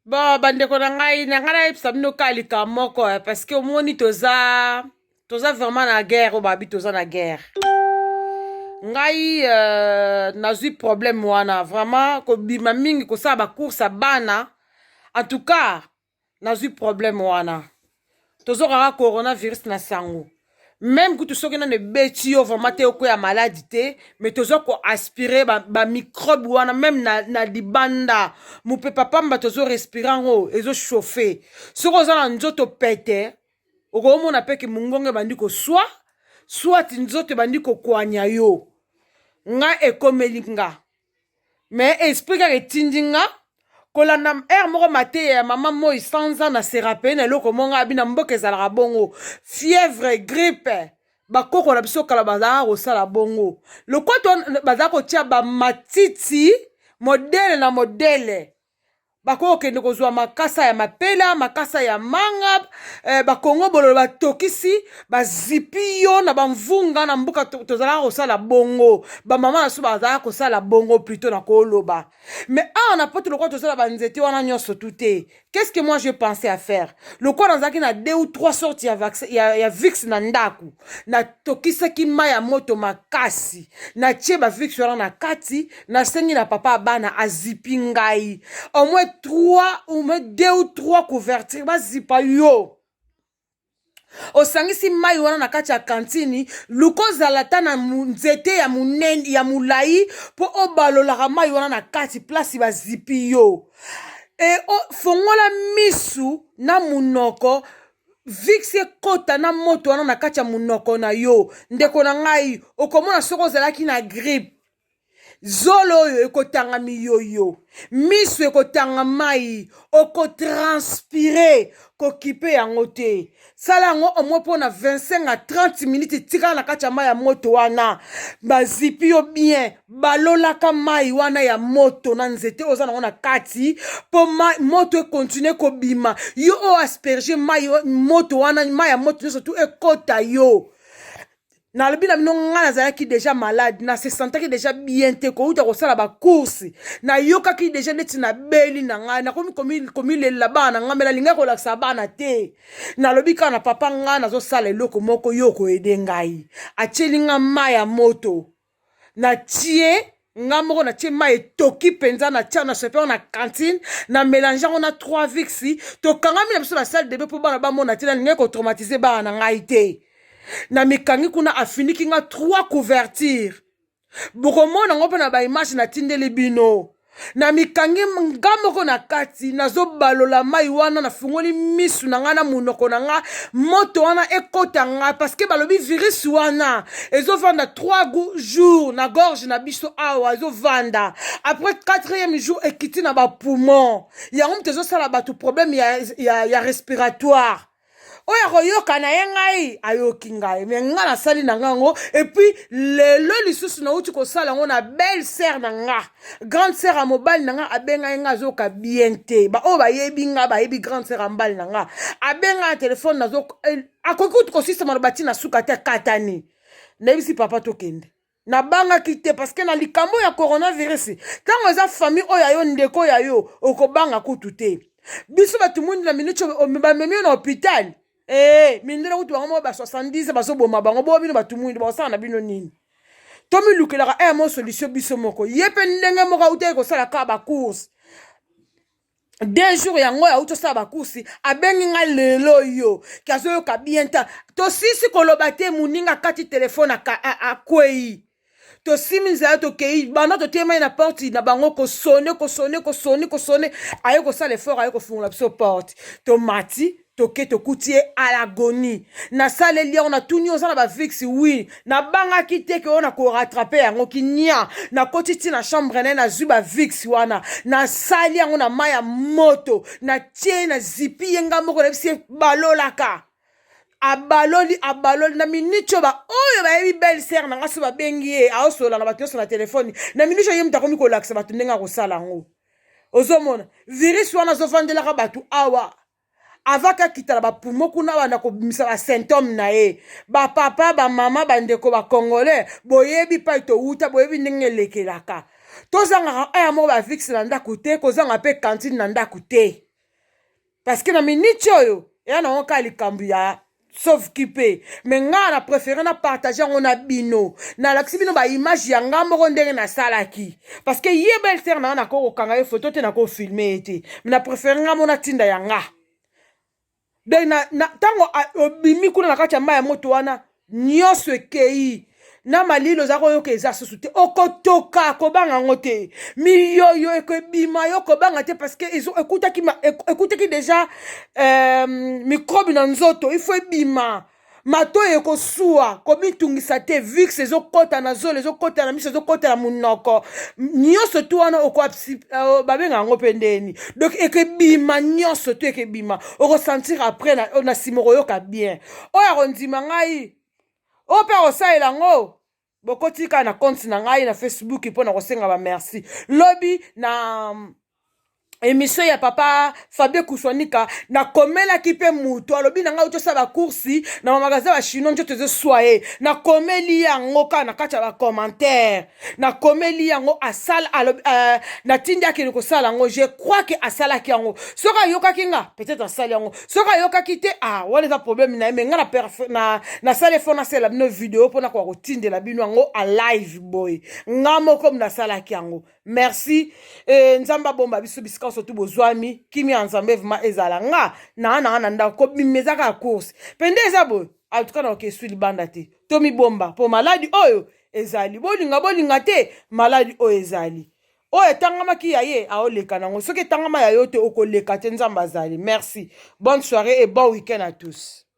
Bon, bandeko na ngai yebisa bino kalika moko parce que omoni toza vraiment na guerre o babi toza na guerre. Ngai nazwi problème wana vraiment kobima mingi kosala bacourse ya bana. En tout cas, nazwi problème wana. Tozokaka coronavirus na sango. Même que tu sois dans des bêtises, vraiment te okoya maladie mais tozo ko aspirer ba microbe wana même na libanda. Mon papa mba tozo respirer ngo ezo chauffer. Soko za na nzoto pete, oko mona pe ke mungonge bandi ko soit nzoto bandi ko kwanya yo. Nga ekomeli nga. Mais esprit ka etindinga kolanda moko mate ya mama moi sanza na serape na eloko monga abina mboka ezalaka bongo fièvre grippe bakoko na biso kala bazalaka kosala bongo lokwato bazalaka kotia bamatiti modele na modele bakoko kende kozwa makasa ya mapela makasa ya manga bakongo bololo batokisi bazipi yo na bamvunga na mboka tozalaka kosala bongo bamama na so bazalaka kosala bongo plutôt na koloba mais on a pas tout le quoi tozala banzete wana nyonso tout te. Qu'est-ce que moi je pensais à faire? Le quoi dans na 2 ou 3 sortes ya vix na ndaku na tokisaki mai ya moto makasi na tie ba vix wana na kati na sengi na papa bana azipi ngai au moins 3 ou moins 2 ou 3 couvertures bazipa yo osangisi mai wana na kati ya kantini lukozala ta na nzete ya munene ya mulai po obalolaka mai wana na kati place bazipi yo fongola misu na munoko vix ekota na moto wana na kati ya munoko na yo ndeko na ngai okomona soko ozalaki na grippe zolo oyo ekotanga miyoyo misu ekotanga mai okotranspire kokipe yango te sala yango omwe mpo na 25 à 30 minutes tikala na kati ya mai ya moto wana bazipi yo bien balolaka mai wana ya moto na nzete oza nango na kati mpo moto ekontinue kobima yo o asperge mai moto wana mai ya moto nyonso tu ekota yo na lobi na bino nga nazalaki déjà malade na se sentaki déjà bien te kouta kosala bacourse na yokaki déjà neti na beli na ngai nakomi komilela bana nga mela lingai kolakisa bana te na lobi kaka na papa nga nazosala eloko moko yo koyede ngai atieli nga mai ya moto na tie nga moko na tie mai etoki mpenza na tia na sepe na cantine na mélange yango na 3 vixi tokangami na biso na salle de bain mpo bana bamona te na lingai kotraumatize bana na ngai te na mikangi kuna afiniki nga 3 couvertures bokomona ngo mpe na baimage na tindeli bino na mikangi nga moko na kati nazobalola mai wana nafungoli misu na nga na munoko na nga moto wana ekota nga parceke balobi virus wana ezovanda 3 jours na gorge na biso awa ezovanda après 4e jour ekiti na bapoumon yango mute ezosala bato problème ya respiratoire oya koyoka na ye ngai ayoki ngai me nga nasali na ngango epuis lelo lisusu nauti kosala yango na belle sœur na nga grande sœur ya mobali na nga abenga ye nga azoyoka bien te baoyo bayebi nga bayebi grande sœur ya mobali na nga abenga na telefone akoki kutu kosisa maloba ti na suka te katani nayebisi papa tokende nabangaki te parceke na likambo ya coronavirus ntango eza famille oyo ya yo ndeko ya yo okobanga kutu te biso bato mwindi na minute bamemi yo na hôpital mindela kuti bango mo ba 70 bazoboma bango bo bino bato mwindi basala na bino nini tomi lukelaka mo solution biso moko ye pe ndenge moko auta kosala ka bacourse 2 jours yango ya auto sala bacourse abengi nga lelo yo kazoyoka bien ta tosisi koloba te muninga kati telefone akwei tosimi nzela tokei bana totema na porte na bango kosone aye kosala effort aye kofungola biso porte tomati toke tokuti ye à l'agonie na saleli yango na tuni oza na bavix oui nabangaki te ke oyo na korattrape yango kinia nakoti ti na chambre naye nazwi bavix wana nasali yango na mai ya moto na tie na zipi ye nga moko nayebisi ye balolaka abaloli na minute oyo bayebi belle sœur na nga so babengi ye aosola na bato nyonso na telefone na minute ye mutakomi kolakisa bato ndenge akosala yango ozomona virus wana azovandelaka bato awa avaka kita na bapumo kuna wana kobimisa basymptôme na ye bapapa bamama bandeko bakongolais boyebi pa etouta boyebi ndenge elekelaka tozangaka aya moko bavix na ndako te kozanga mpe kantine na ndako te parce que na minute oyo ya na oka likambo ya sauf qui pe mais nga na préféré na partager on a bino na lakisi bino ba image ya nga moko ndenge na salaki parce que ye belle sœur na ko kanga ye photo te na ko filmer ete mais na préféré nga mona tinda ya nga de na tango obimi kuna na kati ya ya moto wana nyonso ekei na malilo za koyoka eza susu te okotoka kobanga ngo te miyoyo ekobima yo kobanga te parce que ekutaki déjà microbe na nzoto il faut ebima mato ekosua komitungisa te vix ezokota na zolo ezokota na miso ezokota na munoko nyonso tu wana babenga yango mpe ndeni donc ekebima nyonso tu ekebima okosentir après na nsima okoyoka bien oyo akondima ngai oyo mpe akosalela yango bokotika na compte na ngai na Facebook mpo na kosenga ba merci lobi na émission ya papa Fabien Kuswanika na komelaki mpe mutu alobi na ngai otosala bakursi na bamagasin bachinois njo tozoswaye na komeli yango kaka na kati ya bacommentaire na komeli yango asala na tindi akende kosala yango je crois ke asalaki yango soki ayokaki nga peut-être asali yango soki ayokaki te wana eza problème na ye me nga nasala efo nasala bino video mpona koya kotindela bino yango a live boy nga moko nasalaki yango merci nzambe abomba biso bisika surtout bozwami kimi ya nzambe vima ezala nga na ndako kobima kaka course pende eza boye atuka na okeswi libanda te tomibomba mpo maladi oyo ezali bolinga te maladi oyo ezali oyo etangamaki ya ye aoleka nango soki etangama ya yo te okoleka te nzambe azali merci bonne soirée et bon week-end à tous.